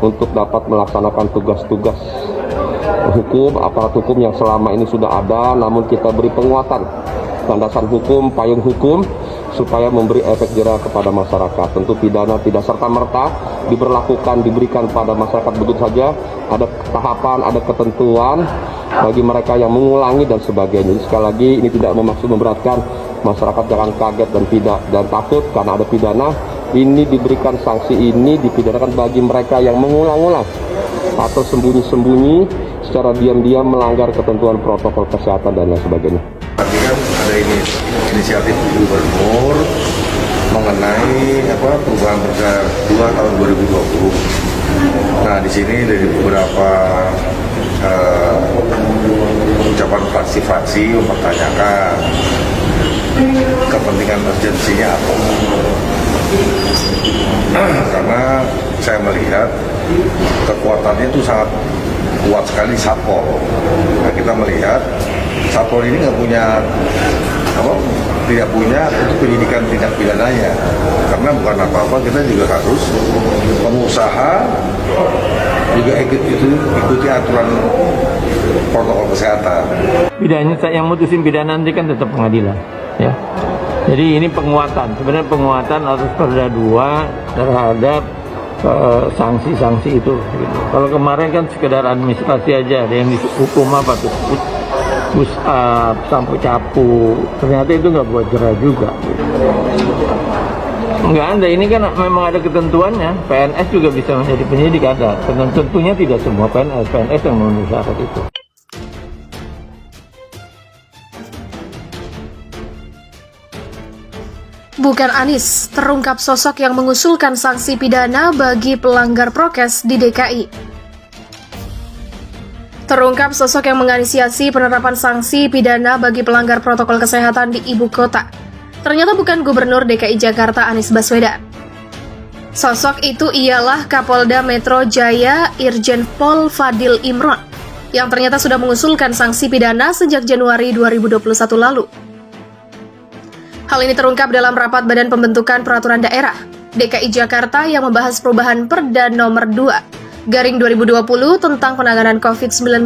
untuk dapat melaksanakan tugas-tugas hukum, aparat hukum yang selama ini sudah ada, namun kita beri penguatan landasan hukum, payung hukum, supaya memberi efek jera kepada masyarakat. Tentu pidana tidak serta-merta diberikan pada masyarakat begitu saja, ada tahapan, ada ketentuan bagi mereka yang mengulangi dan sebagainya. Jadi, sekali lagi ini tidak bermaksud memberatkan masyarakat, jangan kaget dan takut karena ada pidana. Ini diberikan sanksi, ini dipidanakan bagi mereka yang mengulang-ulang atau sembunyi-sembunyi secara diam-diam melanggar ketentuan protokol kesehatan dan lain sebagainya. Tadi kan ada inisiatif gubernur mengenai perubahan Perda 2 tahun 2020. Nah, di sini dari beberapa ucapan fraksi-fraksi mempertanyakan kepentingan urgensinya apa. Karena saya melihat kekuatannya itu sangat kuat sekali Satpol. Nah, kita melihat Satpol ini tidak punya untuk penyidikan tindak pidananya, karena bukan apa-apa, kita juga harus pengusaha juga ikuti aturan protokol kesehatan. Pidana yang mutusin pidana nanti kan tetap pengadilan, ya. Jadi ini penguatan, sebenarnya penguatan atas Perda 2 terhadap sanksi-sanksi itu. Gitu. Kalau kemarin kan sekedar administrasi aja, ada yang dihukum apa tuh? Push up, sampo capu, ternyata itu nggak buat jera juga. Nggak ada, ini kan memang ada ketentuannya. PNS juga bisa menjadi penyidik, ada. Tentunya tidak semua PNS yang memenuhi syarat itu. Bukan Anies, terungkap sosok yang mengusulkan sanksi pidana bagi pelanggar prokes di DKI. Terungkap sosok yang menginisiasi penerapan sanksi pidana bagi pelanggar protokol kesehatan di ibu kota. Ternyata bukan Gubernur DKI Jakarta Anies Baswedan. Sosok itu ialah Kapolda Metro Jaya Irjen Pol Fadil Imron, yang ternyata sudah mengusulkan sanksi pidana sejak Januari 2021 lalu. Hal ini terungkap dalam rapat Badan Pembentukan Peraturan Daerah DKI Jakarta yang membahas perubahan Perda Nomor 2/2020 tentang penanganan COVID-19.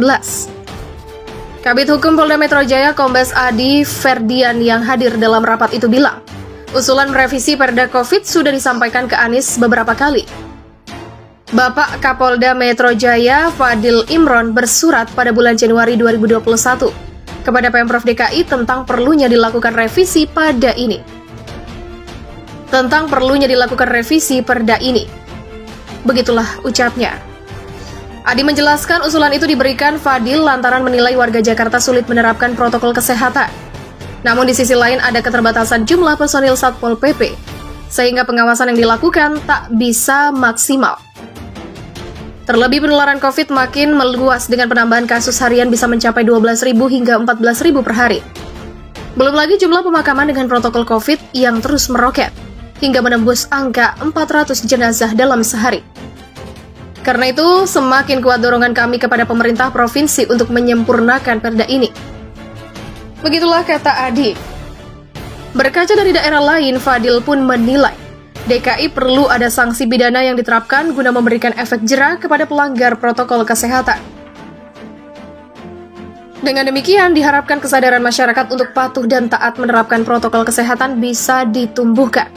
Kabid Hukum Polda Metro Jaya Kombes Adi Ferdian yang hadir dalam rapat itu bilang, usulan merevisi Perda COVID sudah disampaikan ke Anies beberapa kali. Bapak Kapolda Metro Jaya Fadil Imron bersurat pada bulan Januari 2021 kepada Pemprov DKI tentang perlunya dilakukan revisi pada ini. Tentang perlunya dilakukan revisi Perda ini. Begitulah ucapnya. Adi menjelaskan usulan itu diberikan Fadil lantaran menilai warga Jakarta sulit menerapkan protokol kesehatan. Namun di sisi lain ada keterbatasan jumlah personil Satpol PP, sehingga pengawasan yang dilakukan tak bisa maksimal. Terlebih penularan COVID makin meluas dengan penambahan kasus harian bisa mencapai 12.000 hingga 14.000 per hari. Belum lagi jumlah pemakaman dengan protokol COVID yang terus meroket, hingga menembus angka 400 jenazah dalam sehari. Karena itu, semakin kuat dorongan kami kepada pemerintah provinsi untuk menyempurnakan perda ini. Begitulah kata Adi. Berkaca dari daerah lain, Fadil pun menilai DKI perlu ada sanksi pidana yang diterapkan guna memberikan efek jera kepada pelanggar protokol kesehatan. Dengan demikian, diharapkan kesadaran masyarakat untuk patuh dan taat menerapkan protokol kesehatan bisa ditumbuhkan.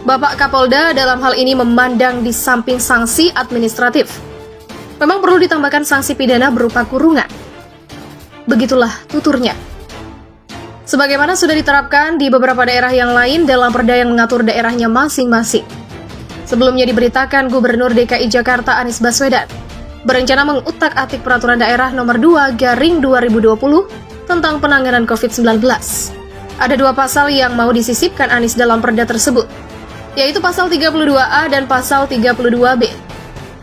Bapak Kapolda dalam hal ini memandang di samping sanksi administratif, memang perlu ditambahkan sanksi pidana berupa kurungan. Begitulah tuturnya. Sebagaimana sudah diterapkan di beberapa daerah yang lain dalam perda yang mengatur daerahnya masing-masing. Sebelumnya diberitakan Gubernur DKI Jakarta Anies Baswedan berencana mengutak-atik Peraturan Daerah Nomor 2/2020 tentang penanganan COVID-19. Ada 2 pasal yang mau disisipkan Anies dalam perda tersebut, yaitu pasal 32A dan pasal 32B.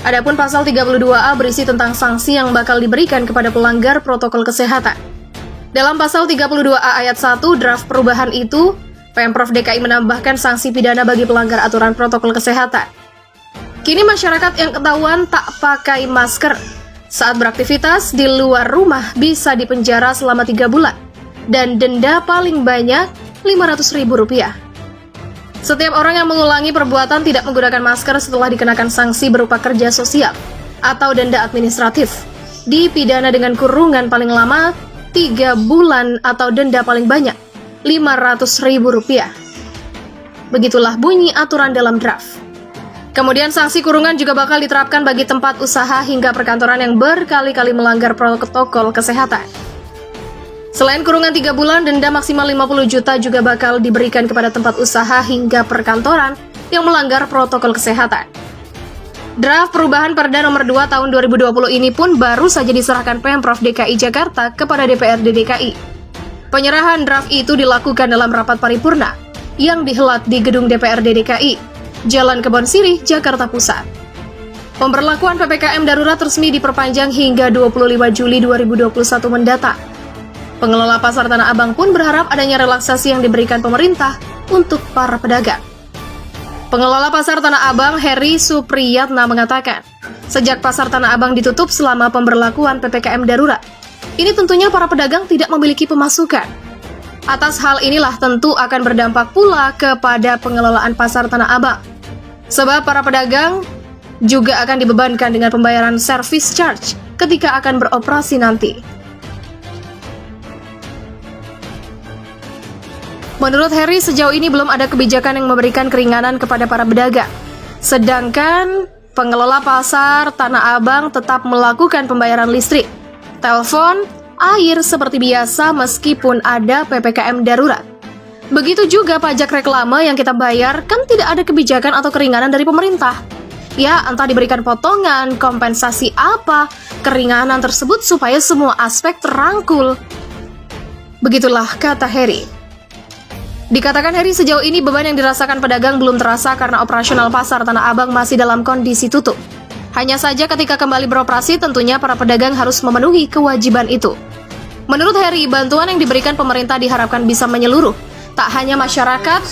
Adapun pasal 32A berisi tentang sanksi yang bakal diberikan kepada pelanggar protokol kesehatan. Dalam pasal 32A ayat 1 draft perubahan itu, Pemprov DKI menambahkan sanksi pidana bagi pelanggar aturan protokol kesehatan. Kini masyarakat yang ketahuan tak pakai masker saat beraktivitas di luar rumah bisa dipenjara selama 3 bulan dan denda paling banyak Rp500.000. Setiap orang yang mengulangi perbuatan tidak menggunakan masker setelah dikenakan sanksi berupa kerja sosial atau denda administratif dipidana dengan kurungan paling lama 3 bulan atau denda paling banyak Rp500.000. Begitulah bunyi aturan dalam draft. Kemudian sanksi kurungan juga bakal diterapkan bagi tempat usaha hingga perkantoran yang berkali-kali melanggar protokol kesehatan. Selain kurungan 3 bulan, denda maksimal 50 juta juga bakal diberikan kepada tempat usaha hingga perkantoran yang melanggar protokol kesehatan. Draft perubahan Perda nomor 2 tahun 2020 ini pun baru saja diserahkan Pemprov DKI Jakarta kepada DPRD DKI. Penyerahan draft itu dilakukan dalam rapat paripurna yang dihelat di gedung DPRD DKI, Jalan Kebon Sirih, Jakarta Pusat. Pemberlakuan PPKM darurat resmi diperpanjang hingga 25 Juli 2021 mendatang. Pengelola Pasar Tanah Abang pun berharap adanya relaksasi yang diberikan pemerintah untuk para pedagang. Pengelola Pasar Tanah Abang, Heri Supriyatna, mengatakan, sejak Pasar Tanah Abang ditutup selama pemberlakuan PPKM darurat, ini tentunya para pedagang tidak memiliki pemasukan. Atas hal inilah tentu akan berdampak pula kepada pengelolaan Pasar Tanah Abang. Sebab para pedagang juga akan dibebankan dengan pembayaran service charge ketika akan beroperasi nanti. Menurut Heri, sejauh ini belum ada kebijakan yang memberikan keringanan kepada para pedagang. Sedangkan pengelola Pasar Tanah Abang tetap melakukan pembayaran listrik, telepon, air seperti biasa meskipun ada PPKM darurat. Begitu juga pajak reklame yang kita bayar, kan tidak ada kebijakan atau keringanan dari pemerintah. Ya, entah diberikan potongan, kompensasi apa, keringanan tersebut supaya semua aspek terangkul. Begitulah kata Heri. Dikatakan Heri, sejauh ini beban yang dirasakan pedagang belum terasa karena operasional Pasar Tanah Abang masih dalam kondisi tutup. Hanya saja ketika kembali beroperasi tentunya para pedagang harus memenuhi kewajiban itu. Menurut Heri, bantuan yang diberikan pemerintah diharapkan bisa menyeluruh, tak hanya masyarakat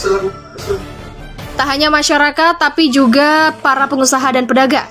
tapi juga para pengusaha dan pedagang.